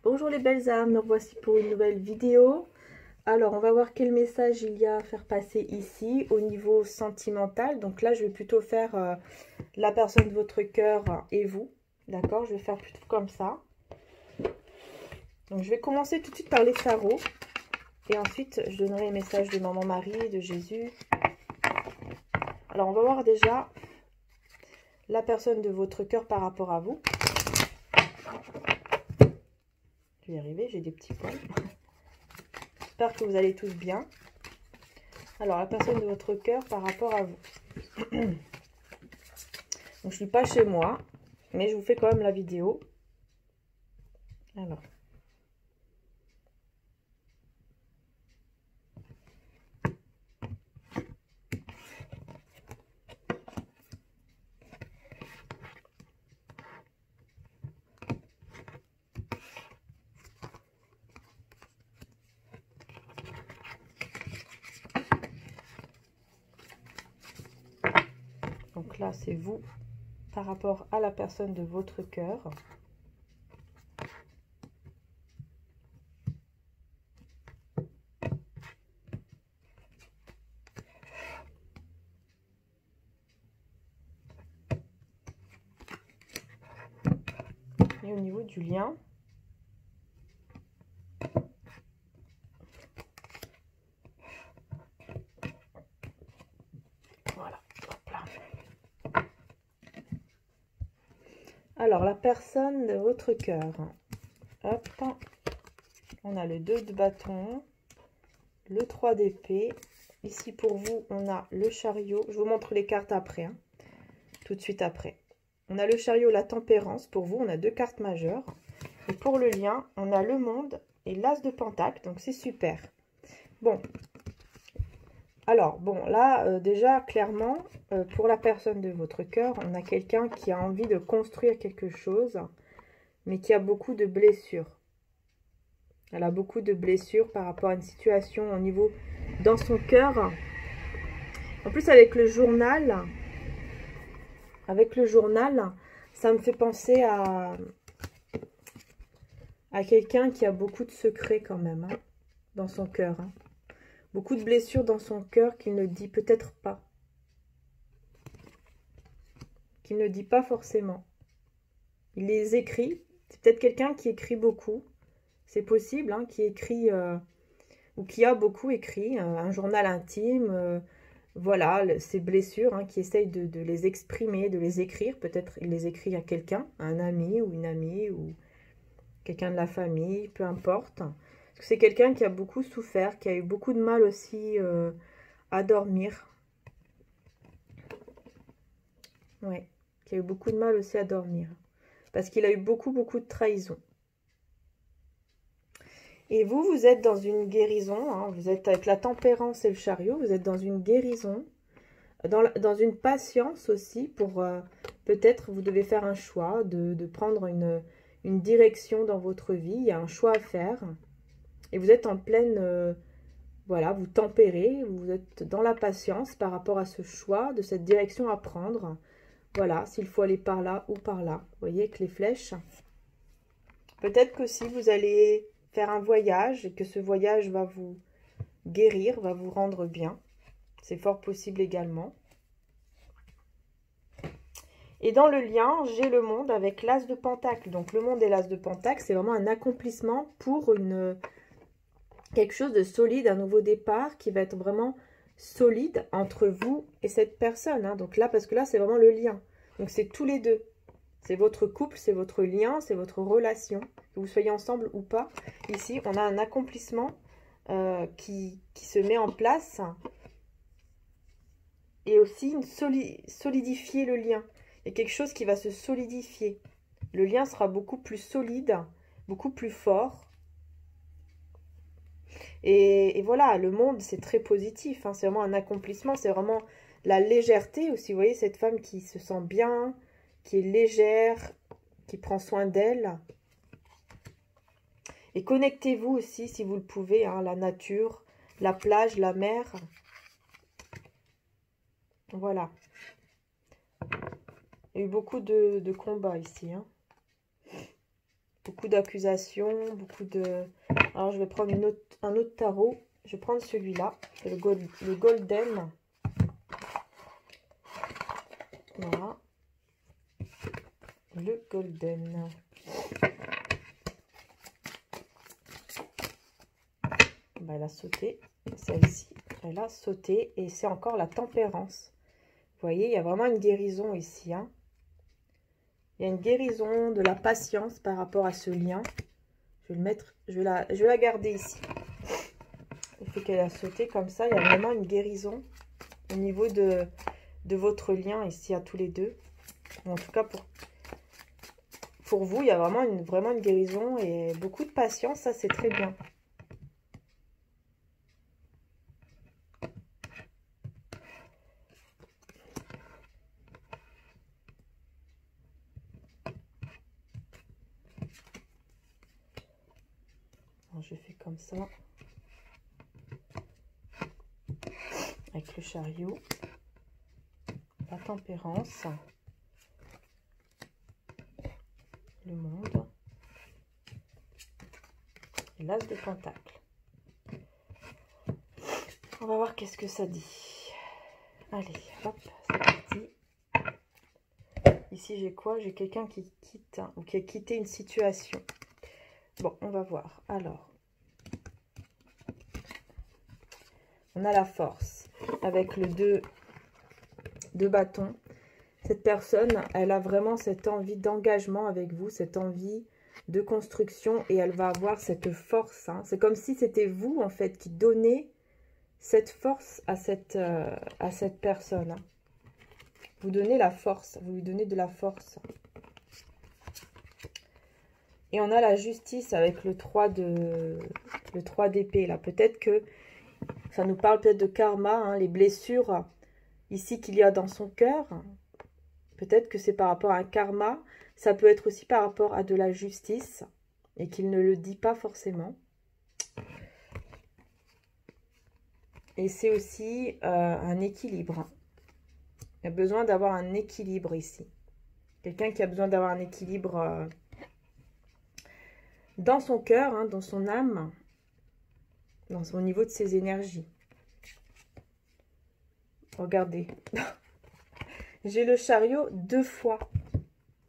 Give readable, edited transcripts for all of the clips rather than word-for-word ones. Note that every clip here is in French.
Bonjour les belles âmes, nous revoici pour une nouvelle vidéo. Alors on va voir quel message il y a à faire passer ici au niveau sentimental. Donc là je vais plutôt faire la personne de votre cœur et vous. D'accord, je vais faire plutôt comme ça. Donc je vais commencer tout de suite par les tarots. Et ensuite je donnerai les messages de Maman Marie, de Jésus. Alors on va voir déjà la personne de votre cœur par rapport à vous. Je vais y arriver, j'ai des petits points. J'espère que vous allez tous bien. Alors, la personne de votre cœur par rapport à vous. Donc, je ne suis pas chez moi, mais je vous fais quand même la vidéo. Alors. Donc là, c'est vous par rapport à la personne de votre cœur. Et au niveau du lien, voilà. Hop là. Alors, la personne de votre cœur. Hop. On a le 2 de bâton, le 3 d'épée. Ici, pour vous, on a le chariot. Je vous montre les cartes après, hein, tout de suite après. On a le chariot, la tempérance. Pour vous, on a 2 cartes majeures. Et pour le lien, on a le monde et l'as de pentacle. Donc, c'est super. Bon. Alors, bon, là, déjà, clairement, pour la personne de votre cœur, on a quelqu'un qui a envie de construire quelque chose, mais qui a beaucoup de blessures. Elle a beaucoup de blessures par rapport à une situation au niveau dans son cœur. En plus, avec le journal, ça me fait penser à quelqu'un qui a beaucoup de secrets quand même, hein, dans son cœur. Hein. Beaucoup de blessures dans son cœur qu'il ne dit peut-être pas. Qu'il ne dit pas forcément. Il les écrit. C'est peut-être quelqu'un qui écrit beaucoup. C'est possible, hein, qui écrit, ou qui a beaucoup écrit, un journal intime, voilà, ses blessures, hein, qui essaye de les exprimer, de les écrire. Peut-être il les écrit à quelqu'un, à un ami ou une amie, ou quelqu'un de la famille, peu importe. Parce que c'est quelqu'un qui a beaucoup souffert, qui a eu beaucoup de mal aussi à dormir. Ouais, qui a eu beaucoup de mal aussi à dormir. Parce qu'il a eu beaucoup de trahison. Et vous, vous êtes dans une guérison, hein, vous êtes avec la tempérance et le chariot, vous êtes dans une guérison, dans une patience aussi pour peut-être vous devez faire un choix de prendre une direction dans votre vie, il y a un choix à faire et vous êtes en pleine, voilà, vous tempérez, vous êtes dans la patience par rapport à ce choix, de cette direction à prendre, voilà, s'il faut aller par là ou par là, vous voyez avec les flèches. Peut-être que si vous allez faire un voyage et que ce voyage va vous guérir, va vous rendre bien. C'est fort possible également. Et dans le lien, j'ai le monde avec l'as de pentacle. Donc le monde et l'as de pentacle, c'est vraiment un accomplissement pour quelque chose de solide, un nouveau départ qui va être vraiment solide entre vous et cette personne. Hein. Donc là, parce que là, c'est vraiment le lien. Donc c'est tous les deux. C'est votre couple, c'est votre lien, c'est votre relation. Que vous soyez ensemble ou pas. Ici, on a un accomplissement qui se met en place. Et aussi solidifier le lien. Il y a quelque chose qui va se solidifier. Le lien sera beaucoup plus solide, beaucoup plus fort. Et voilà, le monde, c'est très positif. Hein, c'est vraiment un accomplissement. C'est vraiment la légèreté aussi. Vous voyez, cette femme qui se sent bien, qui est légère, qui prend soin d'elle. Et connectez-vous aussi, si vous le pouvez, hein, la nature, la plage, la mer. Voilà. Il y a eu beaucoup de combats ici. Hein. Beaucoup d'accusations, beaucoup de... Alors, je vais prendre un autre tarot. Je vais prendre celui-là, le Golden. Voilà. Le Golden. Ben, elle a sauté. Celle-ci, elle a sauté. Et c'est encore la tempérance. Vous voyez, il y a vraiment une guérison ici. Hein. Il y a une guérison de la patience par rapport à ce lien. Je vais le mettre, je vais la garder ici. Le fait qu'elle a sauté comme ça, il y a vraiment une guérison au niveau de votre lien ici à tous les deux. En tout cas, pour vous, il y a vraiment une guérison et beaucoup de patience. Ça, c'est très bien. Alors, je fais comme ça. Avec le chariot. La tempérance. Le monde. Et l'as de pentacle. On va voir qu'est-ce que ça dit. Allez, hop, c'est parti. Ici, j'ai quoi? J'ai quelqu'un qui quitte, ou qui a quitté une situation. Bon, on va voir. Alors, on a la force avec le 2 bâtons. Cette personne, elle a vraiment cette envie d'engagement avec vous, cette envie de construction et elle va avoir cette force. Hein. C'est comme si c'était vous, en fait, qui donnez cette force à cette personne. Hein. Vous donnez la force, vous lui donnez de la force. Et on a la justice avec le 3 d'épée. Là, peut-être que ça nous parle peut-être de karma, hein, les blessures ici qu'il y a dans son cœur. Peut-être que c'est par rapport à un karma. Ça peut être aussi par rapport à de la justice et qu'il ne le dit pas forcément. Et c'est aussi un équilibre. Il y a besoin d'avoir un équilibre ici. Quelqu'un qui a besoin d'avoir un équilibre dans son cœur, hein, dans son âme, au niveau de ses énergies. Regardez. J'ai le chariot 2 fois.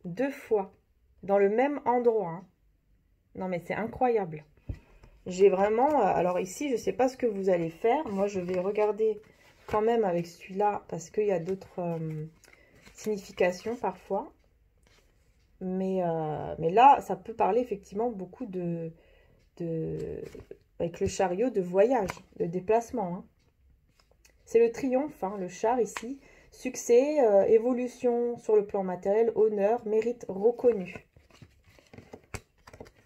2 fois. Dans le même endroit. Hein. Non, mais c'est incroyable. J'ai vraiment... alors ici, je ne sais pas ce que vous allez faire. Moi, je vais regarder quand même avec celui-là parce qu'il y a d'autres significations parfois. Mais là, ça peut parler effectivement beaucoup avec le chariot de voyage, de déplacement. Hein. C'est le triomphe, hein, le char ici. Succès, évolution sur le plan matériel, honneur, mérite reconnu.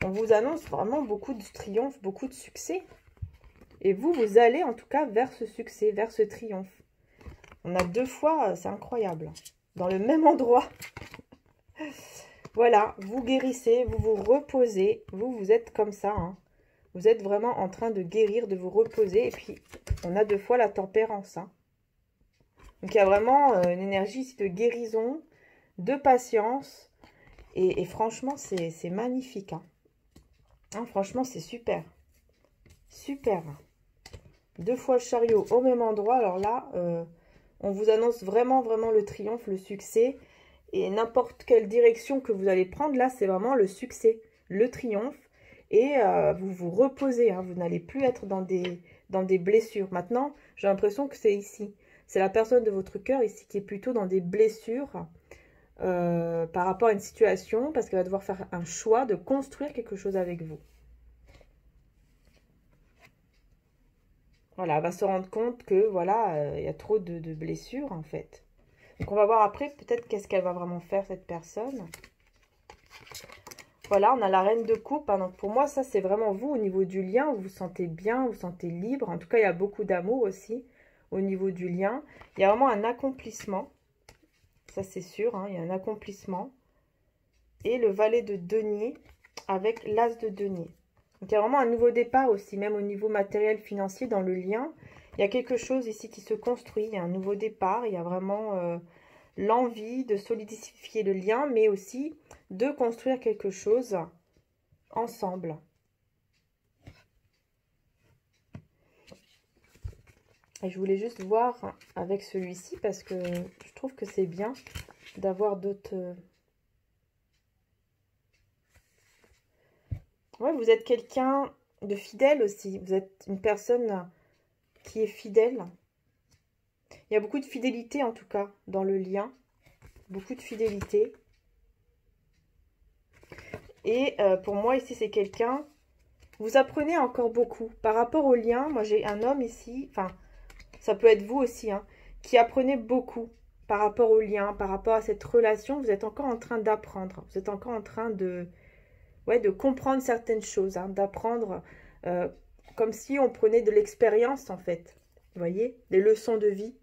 On vous annonce vraiment beaucoup de triomphe, beaucoup de succès. Et vous allez en tout cas vers ce succès, vers ce triomphe. On a 2 fois, c'est incroyable. Dans le même endroit. Voilà, vous guérissez, vous vous reposez. Vous êtes comme ça. Hein. Vous êtes vraiment en train de guérir, de vous reposer. Et puis, on a 2 fois la tempérance. Hein. Donc, il y a vraiment une énergie ici de guérison, de patience. Et franchement, c'est magnifique. Hein. Hein, franchement, c'est super. Super. 2 fois le chariot au même endroit. Alors là, on vous annonce vraiment, vraiment le triomphe, le succès. Et n'importe quelle direction que vous allez prendre, là, c'est vraiment le succès, le triomphe. Et vous vous reposez. Hein, vous n'allez plus être dans des blessures. Maintenant, j'ai l'impression que c'est ici. C'est la personne de votre cœur ici qui est plutôt dans des blessures par rapport à une situation. Parce qu'elle va devoir faire un choix de construire quelque chose avec vous. Voilà, elle va se rendre compte que, voilà, il y a trop de blessures, en fait. Donc, on va voir après, peut-être, qu'est-ce qu'elle va vraiment faire, cette personne. Voilà, on a la reine de coupe. Hein, donc, pour moi, ça, c'est vraiment vous, au niveau du lien. Vous vous sentez bien, vous vous sentez libre. En tout cas, il y a beaucoup d'amour aussi, au niveau du lien. Il y a vraiment un accomplissement. Ça, c'est sûr, hein, il y a un accomplissement. Et le valet de denier avec l'as de denier. Donc, il y a vraiment un nouveau départ aussi, même au niveau matériel, financier, dans le lien. Il y a quelque chose ici qui se construit, il y a un nouveau départ, il y a vraiment l'envie de solidifier le lien, mais aussi de construire quelque chose ensemble. Et je voulais juste voir avec celui-ci parce que je trouve que c'est bien d'avoir d'autres... Ouais, vous êtes quelqu'un de fidèle aussi. Vous êtes une personne qui est fidèle. Il y a beaucoup de fidélité en tout cas dans le lien. Beaucoup de fidélité. Et pour moi ici c'est quelqu'un... Vous apprenez encore beaucoup. Par rapport au lien, moi j'ai un homme ici, enfin ça peut être vous aussi, hein, qui apprenez beaucoup par rapport au lien, par rapport à cette relation. Vous êtes encore en train d'apprendre. Vous êtes encore en train de comprendre certaines choses, hein, d'apprendre comme si on prenait de l'expérience en fait. Vous voyez, des leçons de vie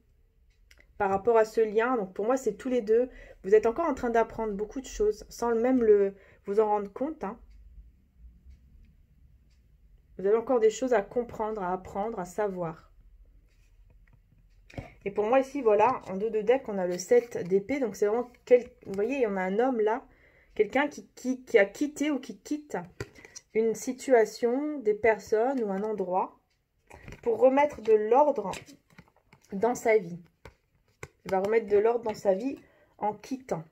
par rapport à ce lien. Donc pour moi, c'est tous les deux. Vous êtes encore en train d'apprendre beaucoup de choses sans même vous en rendre compte. Hein. Vous avez encore des choses à comprendre, à apprendre, à savoir. Et pour moi ici, voilà, en dos de deck, on a le 7 d'épée. Donc c'est vraiment, vous voyez, on a un homme là, quelqu'un qui a quitté ou qui quitte une situation, des personnes ou un endroit pour remettre de l'ordre dans sa vie. Il va remettre de l'ordre dans sa vie en quittant.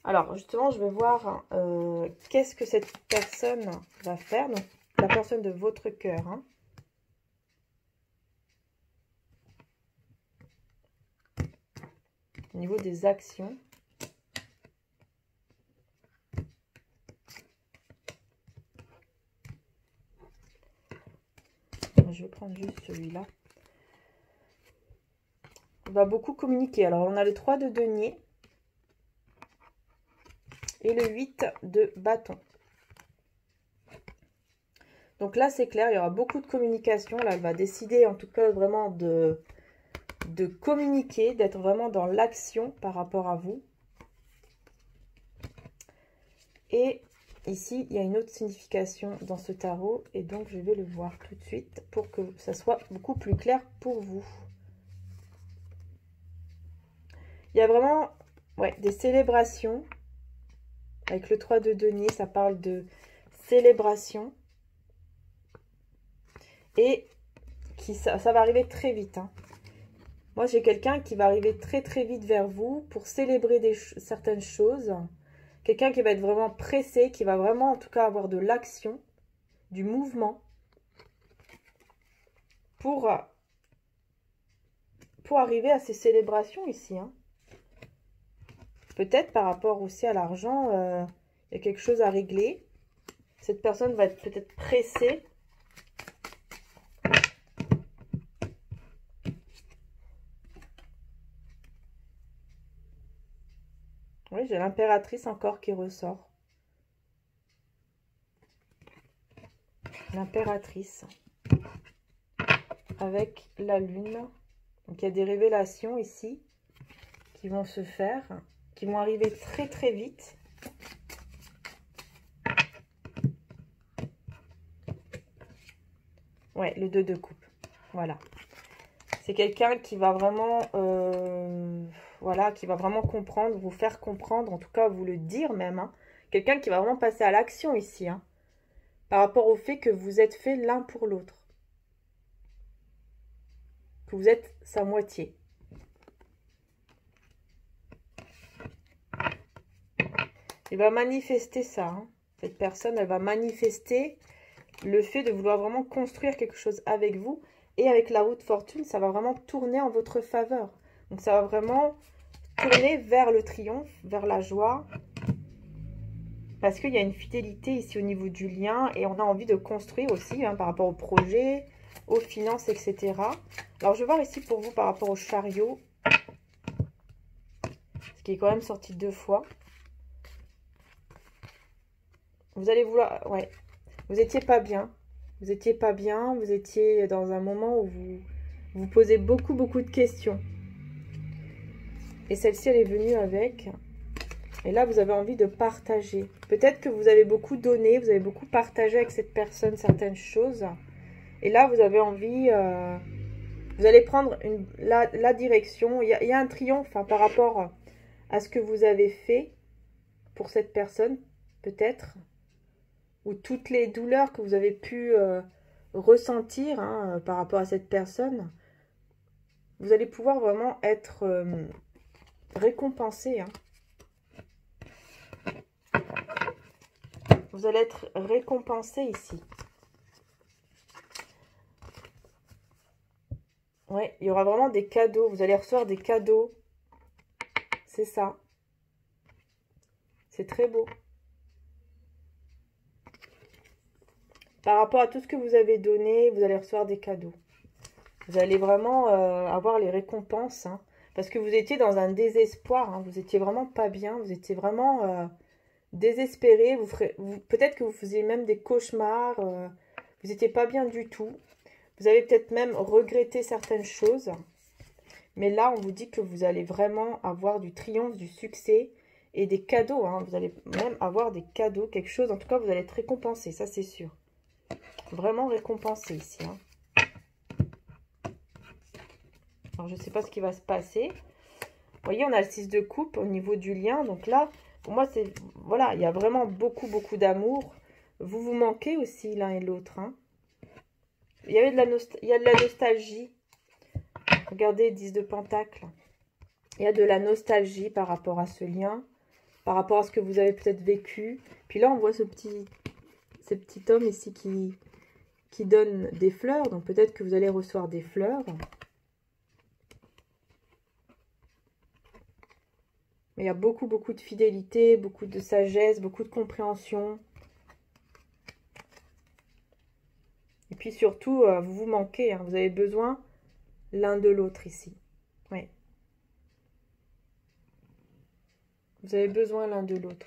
Alors, justement, je vais voir qu'est-ce que cette personne va faire. Donc, la personne de votre cœur. Hein. Au niveau des actions. Je vais prendre juste celui-là. On va beaucoup communiquer. Alors, on a le 3 de denier. Et le 8 de bâton. Donc là, c'est clair, il y aura beaucoup de communication. Là, elle va décider en tout cas vraiment de communiquer, d'être vraiment dans l'action par rapport à vous. Et ici, il y a une autre signification dans ce tarot. Et donc, je vais le voir tout de suite pour que ça soit beaucoup plus clair pour vous. Il y a vraiment des célébrations. Avec le 3 de denier, ça parle de célébration. Et ça va arriver très vite. Hein. Moi, j'ai quelqu'un qui va arriver très très vite vers vous pour célébrer certaines choses. Quelqu'un qui va être vraiment pressé, qui va vraiment en tout cas avoir de l'action, du mouvement. Pour arriver à ces célébrations ici. Hein. Peut-être par rapport aussi à l'argent, il y a quelque chose à régler. Cette personne va être peut-être pressée. Oui, j'ai l'impératrice encore qui ressort. L'impératrice. Avec la lune. Donc, il y a des révélations ici qui vont se faire, qui vont arriver très très vite. Ouais, le 2 de coupe. Voilà. C'est quelqu'un qui va vraiment, voilà, qui va vraiment comprendre, vous faire comprendre, en tout cas vous le dire même. Hein. Quelqu'un qui va vraiment passer à l'action ici, hein, par rapport au fait que vous êtes fait l'un pour l'autre. Que vous êtes sa moitié. Il va manifester ça. Hein. Cette personne, elle va manifester le fait de vouloir vraiment construire quelque chose avec vous. Et avec la roue de fortune, ça va vraiment tourner en votre faveur. Donc, ça va vraiment tourner vers le triomphe, vers la joie. Parce qu'il y a une fidélité ici au niveau du lien. Et on a envie de construire aussi hein, par rapport au projet, aux finances, etc. Alors, je vais voir ici pour vous par rapport au chariot. Ce qui est quand même sorti 2 fois. Vous allez vouloir... Ouais. Vous n'étiez pas bien. Vous n'étiez pas bien. Vous étiez dans un moment où vous posez beaucoup de questions. Et celle-ci, elle est venue avec. Et là, vous avez envie de partager. Peut-être que vous avez beaucoup donné. Vous avez beaucoup partagé avec cette personne certaines choses. Et là, vous avez envie... vous allez prendre la direction. Il y a un triomphe hein, par rapport à ce que vous avez fait. pour cette personne, peut-être, ou toutes les douleurs que vous avez pu ressentir hein, par rapport à cette personne, vous allez pouvoir vraiment être récompensé. Hein. Vous allez être récompensé ici. Oui, il y aura vraiment des cadeaux. Vous allez recevoir des cadeaux. C'est ça. C'est très beau. Par rapport à tout ce que vous avez donné, vous allez recevoir des cadeaux. Vous allez vraiment avoir les récompenses. Hein, parce que vous étiez dans un désespoir. Hein, vous n'étiez vraiment pas bien. Vous étiez vraiment désespéré. Peut-être que vous faisiez même des cauchemars. Vous n'étiez pas bien du tout. Vous avez peut-être même regretté certaines choses. Mais là, on vous dit que vous allez vraiment avoir du triomphe, du succès et des cadeaux. Hein. Vous allez même avoir des cadeaux, quelque chose. En tout cas, vous allez être récompensé, ça c'est sûr. Vraiment récompensé ici. Hein. Alors, je ne sais pas ce qui va se passer. Vous voyez, on a le 6 de coupe au niveau du lien. Donc là, pour moi, c'est voilà, il y a vraiment beaucoup d'amour. Vous vous manquez aussi l'un et l'autre. Hein. Il y a de la nostalgie. Regardez, 10 de Pentacle. Il y a de la nostalgie par rapport à ce lien, par rapport à ce que vous avez peut-être vécu. Puis là, on voit ce petit homme ici qui donne des fleurs. Donc peut-être que vous allez recevoir des fleurs. Mais il y a beaucoup de fidélité, beaucoup de sagesse, beaucoup de compréhension. Et puis surtout, vous vous manquez. Hein, vous avez besoin l'un de l'autre ici. Oui. Vous avez besoin l'un de l'autre.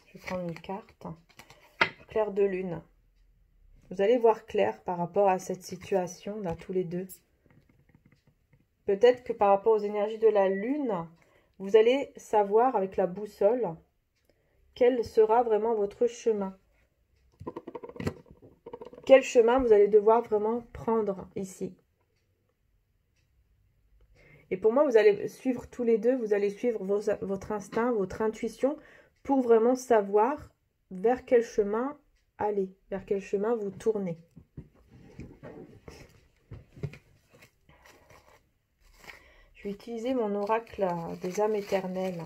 Je vais prendre une carte. Clair de lune. Vous allez voir clair par rapport à cette situation, là, tous les deux. Peut-être que par rapport aux énergies de la lune, vous allez savoir avec la boussole quel sera vraiment votre chemin. Quel chemin vous allez devoir vraiment prendre ici. Et pour moi, vous allez suivre tous les deux, vous allez suivre votre instinct, votre intuition, pour vraiment savoir vers quel chemin aller, vers quel chemin vous tournez. Je vais utiliser mon oracle des âmes éternelles.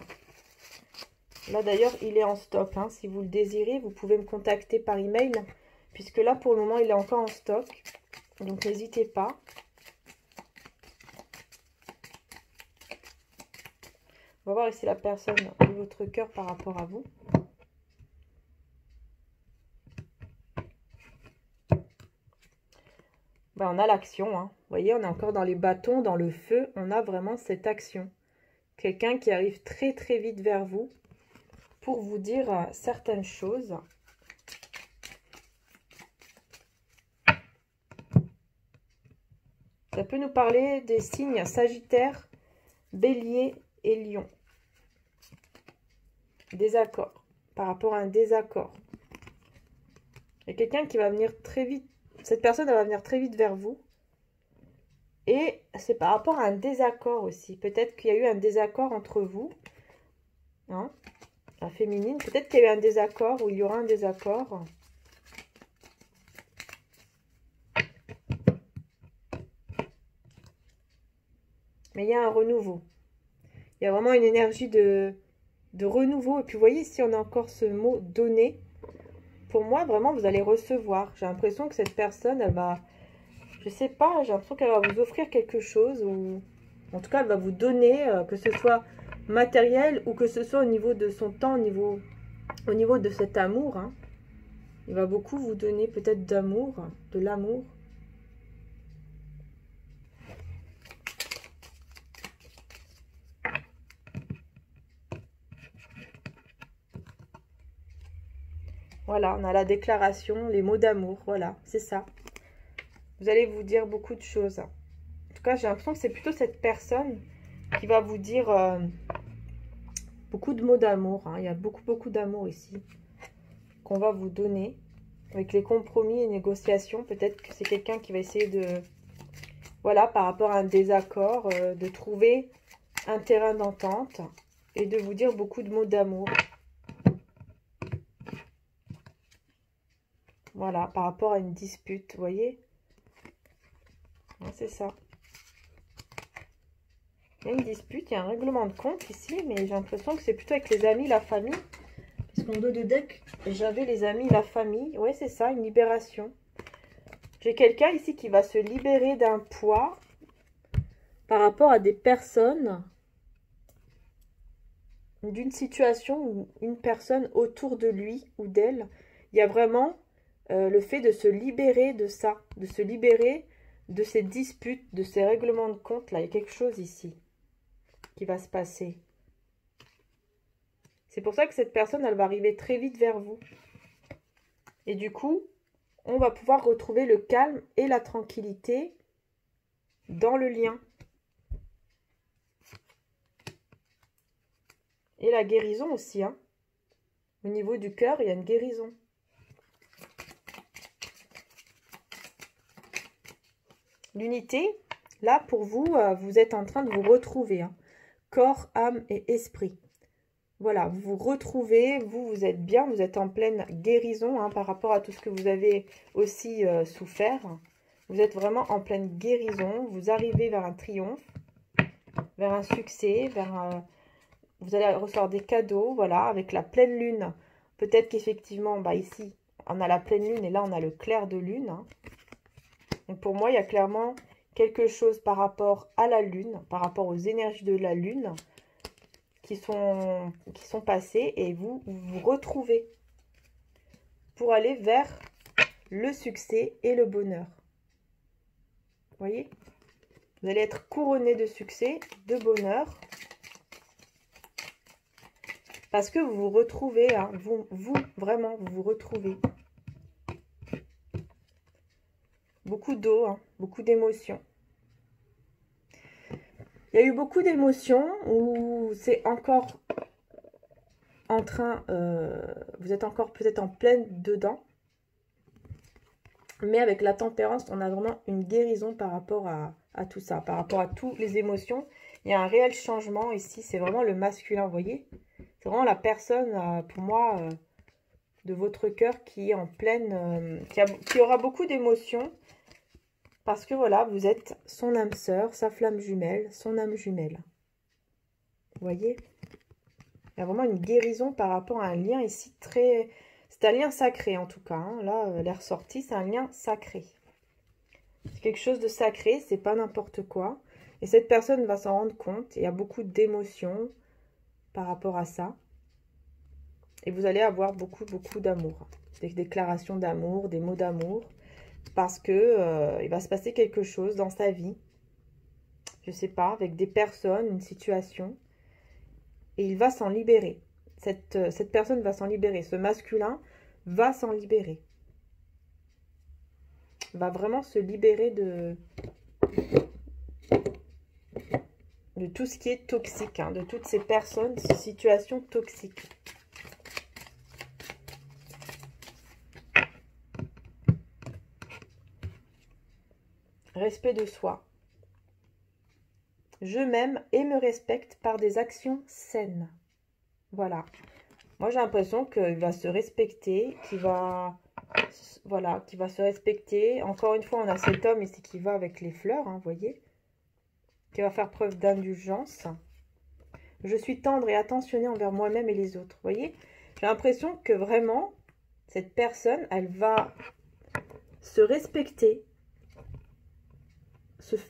Là d'ailleurs, il est en stock. Hein. Si vous le désirez, vous pouvez me contacter par email, puisque là pour le moment, il est encore en stock. Donc n'hésitez pas. On va voir ici la personne de votre cœur par rapport à vous. Ben, on a l'action. Hein. Vous voyez, on est encore dans les bâtons, dans le feu. On a vraiment cette action. Quelqu'un qui arrive très vite vers vous pour vous dire certaines choses. Ça peut nous parler des signes Sagittaire, Bélier et Lion. Désaccord. Par rapport à un désaccord. Il y a quelqu'un qui va venir très vite. Cette personne elle va venir très vite vers vous. Et c'est par rapport à un désaccord aussi. Peut-être qu'il y a eu un désaccord entre vous. Hein, la féminine. Peut-être qu'il y a eu un désaccord ou il y aura un désaccord. Mais il y a un renouveau. Il y a vraiment une énergie de renouveau. Et puis vous voyez, ici on a encore ce mot donner. Pour moi, vraiment, vous allez recevoir. J'ai l'impression que cette personne, elle va... Je sais pas, j'ai l'impression qu'elle va vous offrir quelque chose. Ou en tout cas, elle va vous donner, que ce soit matériel ou que ce soit au niveau de son temps, au niveau de cet amour. Hein. Il va beaucoup vous donner peut-être d'amour, de l'amour. Voilà, on a la déclaration, les mots d'amour, voilà, c'est ça. Vous allez vous dire beaucoup de choses. En tout cas, j'ai l'impression que c'est plutôt cette personne qui va vous dire beaucoup de mots d'amour. Hein. Il y a beaucoup d'amour ici qu'on va vous donner. avec les compromis et négociations. Peut-être que c'est quelqu'un qui va essayer de, voilà, par rapport à un désaccord, de trouver un terrain d'entente et de vous dire beaucoup de mots d'amour. Voilà, par rapport à une dispute, vous voyez? C'est ça. Il y a une dispute, il y a un règlement de compte ici, mais j'ai l'impression que c'est plutôt avec les amis, la famille. Parce qu'en dos de deck, j'avais les amis, la famille. Ouais, c'est ça, une libération. J'ai quelqu'un ici qui va se libérer d'un poids par rapport à des personnes, d'une situation ou une personne autour de lui ou d'elle. Il y a vraiment le fait de se libérer de ça, de se libérer de ces disputes, de ces règlements de compte. Là, il y a quelque chose ici qui va se passer. C'est pour ça que cette personne, elle va arriver très vite vers vous. Et du coup, on va pouvoir retrouver le calme et la tranquillité dans le lien. Et la guérison aussi, hein. Au niveau du cœur, il y a une guérison. L'unité, là, pour vous, vous êtes en train de vous retrouver. Hein. Corps, âme et esprit. Voilà, vous vous retrouvez, vous êtes bien, vous êtes en pleine guérison hein, par rapport à tout ce que vous avez aussi souffert. Vous êtes vraiment en pleine guérison, vous arrivez vers un triomphe, vers un succès, vous allez recevoir des cadeaux, voilà, avec la pleine lune. Peut-être qu'effectivement, bah ici, on a la pleine lune et là, on a le clair de lune. Hein. Donc pour moi, il y a clairement quelque chose par rapport à la lune, par rapport aux énergies de la lune, qui sont passées et vous vous retrouvez pour aller vers le succès et le bonheur. Vous voyez? Vous allez être couronné de succès, de bonheur. Parce que vous vous retrouvez, hein, vous vraiment, vous vous retrouvez. Beaucoup d'eau, hein, beaucoup d'émotions. Il y a eu beaucoup d'émotions où c'est encore en train, vous êtes encore peut-être en pleine dedans. Mais avec la tempérance, on a vraiment une guérison par rapport à tout ça, par rapport à toutes les émotions. Il y a un réel changement ici, c'est vraiment le masculin, vous voyez? C'est vraiment la personne, pour moi, de votre cœur qui est en pleine, qui aura beaucoup d'émotions. Parce que voilà, vous êtes son âme sœur, sa flamme jumelle, son âme jumelle. Vous voyez? Il y a vraiment une guérison par rapport à un lien ici très... C'est un lien sacré en tout cas. Hein. Là, elle est ressortie, c'est un lien sacré. C'est quelque chose de sacré, c'est pas n'importe quoi. Et cette personne va s'en rendre compte. Il y a beaucoup d'émotions par rapport à ça. Et vous allez avoir beaucoup d'amour. Des déclarations d'amour, des mots d'amour. Parce que il va se passer quelque chose dans sa vie. Je sais pas, avec des personnes, une situation. Et il va s'en libérer. Cette personne va s'en libérer. Ce masculin va s'en libérer. Va vraiment se libérer de tout ce qui est toxique. Hein, de toutes ces personnes, ces situations toxiques. Respect de soi. Je m'aime et me respecte par des actions saines. Voilà. Moi, j'ai l'impression qu'il va se respecter, qu'il va se respecter. Encore une fois, on a cet homme ici qui va avec les fleurs, hein, vous voyez, qui va faire preuve d'indulgence. Je suis tendre et attentionnée envers moi-même et les autres. Vous voyez, j'ai l'impression que vraiment, cette personne, elle va se respecter.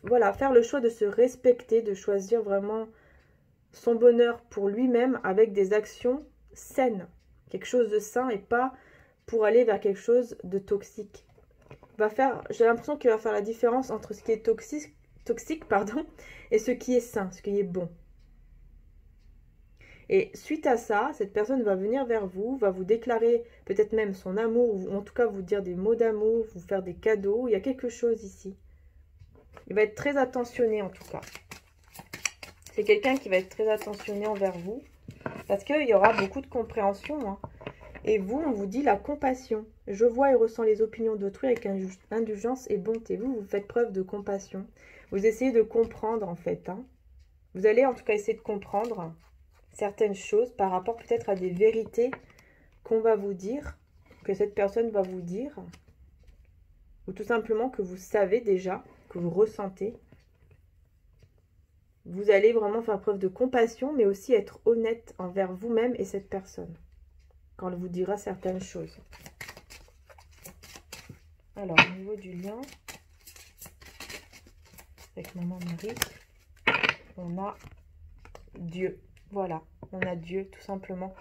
Voilà, faire le choix de se respecter, de choisir vraiment son bonheur pour lui-même avec des actions saines, quelque chose de sain et pas pour aller vers quelque chose de toxique. J'ai l'impression qu'il va faire la différence entre ce qui est toxique et ce qui est sain, ce qui est bon. Et suite à ça, cette personne va venir vers vous, va vous déclarer peut-être même son amour, ou en tout cas vous dire des mots d'amour, vous faire des cadeaux. Il y a quelque chose ici. Il va être très attentionné en tout cas. C'est quelqu'un qui va être très attentionné envers vous. Parce qu'il y aura beaucoup de compréhension. Hein. Et vous, on vous dit la compassion. Je vois et ressens les opinions d'autrui avec indulgence et bonté. Vous faites preuve de compassion. Vous essayez de comprendre, en fait. Hein. Vous allez en tout cas essayer de comprendre certaines choses par rapport peut-être à des vérités qu'on va vous dire, que cette personne va vous dire, ou tout simplement que vous savez déjà, que vous ressentez. Vous allez vraiment faire preuve de compassion, mais aussi être honnête envers vous-même et cette personne, quand elle vous dira certaines choses. Alors, au niveau du lien, avec Maman Marie, on a Dieu. Voilà, on a Dieu, tout simplement.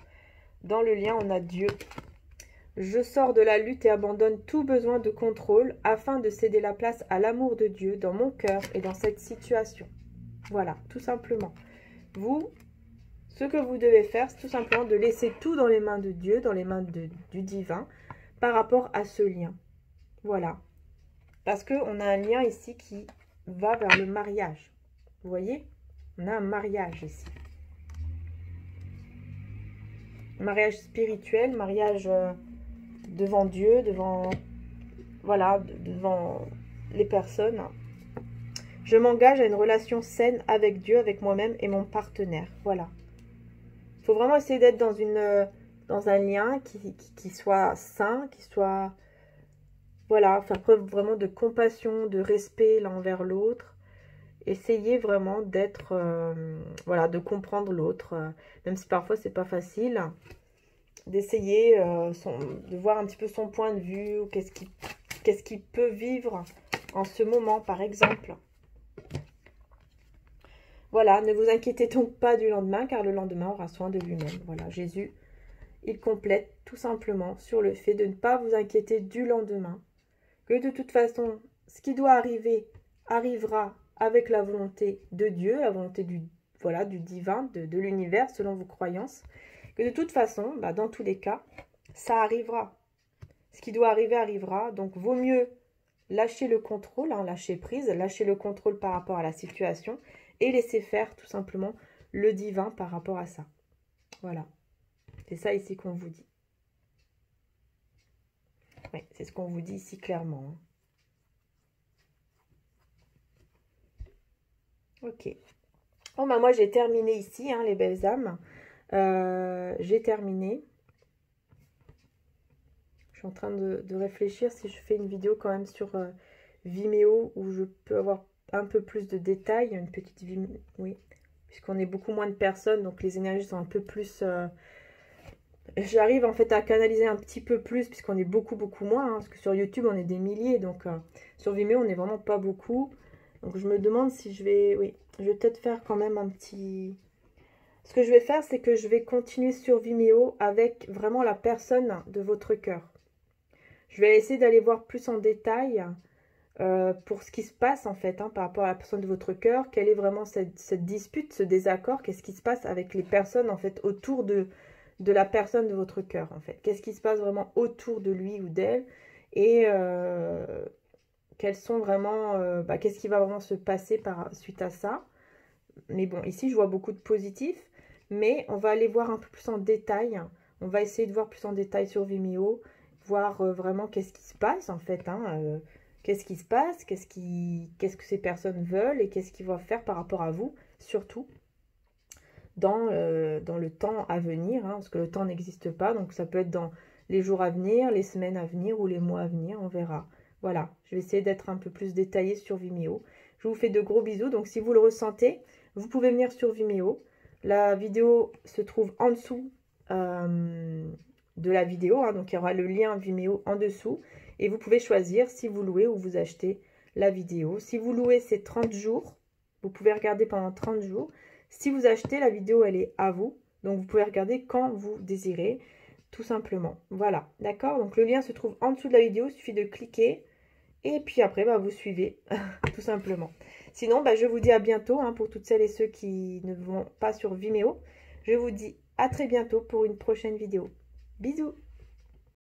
Dans le lien, on a Dieu. Je sors de la lutte et abandonne tout besoin de contrôle afin de céder la place à l'amour de Dieu dans mon cœur et dans cette situation. Voilà, tout simplement. Vous, ce que vous devez faire, c'est tout simplement de laisser tout dans les mains de Dieu, dans les mains du divin, par rapport à ce lien. Voilà. Parce qu'on a un lien ici qui va vers le mariage. Vous voyez? On a un mariage ici. Mariage spirituel, mariage devant Dieu, devant, voilà, devant les personnes. Je m'engage à une relation saine avec Dieu, avec moi-même et mon partenaire. Voilà. Il faut vraiment essayer d'être dans un lien qui soit sain, qui soit... Voilà, faire preuve vraiment de compassion, de respect l'un envers l'autre. Essayez vraiment d'être... voilà, de comprendre l'autre. Même si parfois c'est pas facile. D'essayer de voir un petit peu son point de vue. Ou qu'est-ce qu'il peut vivre en ce moment, par exemple. Voilà, ne vous inquiétez donc pas du lendemain, car le lendemain aura soin de lui-même. Voilà, Jésus, il complète tout simplement sur le fait de ne pas vous inquiéter du lendemain. Que de toute façon, ce qui doit arriver, arrivera avec la volonté de Dieu, la volonté du divin, de l'univers, selon vos croyances. Que de toute façon, dans tous les cas, ça arrivera. Ce qui doit arriver, arrivera. Donc, vaut mieux lâcher le contrôle, lâcher prise, lâcher le contrôle par rapport à la situation et laisser faire tout simplement le divin par rapport à ça. Voilà. C'est ça ici qu'on vous dit. Oui, c'est ce qu'on vous dit ici clairement. Ok. Bon, moi, j'ai terminé ici, les belles âmes. J'ai terminé. Je suis en train de réfléchir si je fais une vidéo quand même sur Vimeo où je peux avoir un peu plus de détails. Une petite Vimeo, oui. Puisqu'on est beaucoup moins de personnes, donc les énergies sont un peu plus... J'arrive en fait à canaliser un petit peu plus puisqu'on est beaucoup moins. Parce que sur YouTube, on est des milliers. Donc sur Vimeo, on n'est vraiment pas beaucoup. Donc je me demande si je vais... Oui, je vais peut-être faire quand même un petit... Ce que je vais faire, c'est que je vais continuer sur Vimeo avec vraiment la personne de votre cœur. Je vais essayer d'aller voir plus en détail pour ce qui se passe en fait par rapport à la personne de votre cœur. Quelle est vraiment cette dispute, ce désaccord? Qu'est-ce qui se passe avec les personnes en fait autour de la personne de votre cœur en fait? Qu'est-ce qui se passe vraiment autour de lui ou d'elle? Et quels sont vraiment... qu'est-ce qui va vraiment se passer suite à ça? Mais bon, ici je vois beaucoup de positifs. Mais on va aller voir un peu plus en détail. On va essayer de voir plus en détail sur Vimeo. Voir vraiment qu'est-ce qui se passe en fait. Qu'est-ce qui se passe, qu'est-ce que ces personnes veulent et qu'est-ce qu'ils vont faire par rapport à vous, surtout dans le temps à venir, parce que le temps n'existe pas, donc ça peut être dans les jours à venir, les semaines à venir ou les mois à venir, on verra. Voilà, je vais essayer d'être un peu plus détaillée sur Vimeo. Je vous fais de gros bisous, donc si vous le ressentez, vous pouvez venir sur Vimeo. La vidéo se trouve en dessous de la vidéo, donc il y aura le lien Vimeo en dessous. Et vous pouvez choisir si vous louez ou vous achetez la vidéo. Si vous louez, c'est 30 jours. Vous pouvez regarder pendant 30 jours. Si vous achetez, la vidéo, elle est à vous. Donc, vous pouvez regarder quand vous désirez, tout simplement. Voilà, d'accord? Donc, le lien se trouve en dessous de la vidéo. Il suffit de cliquer. Et puis après, vous suivez, tout simplement. Sinon, je vous dis à bientôt pour toutes celles et ceux qui ne vont pas sur Vimeo. Je vous dis à très bientôt pour une prochaine vidéo. Bisous!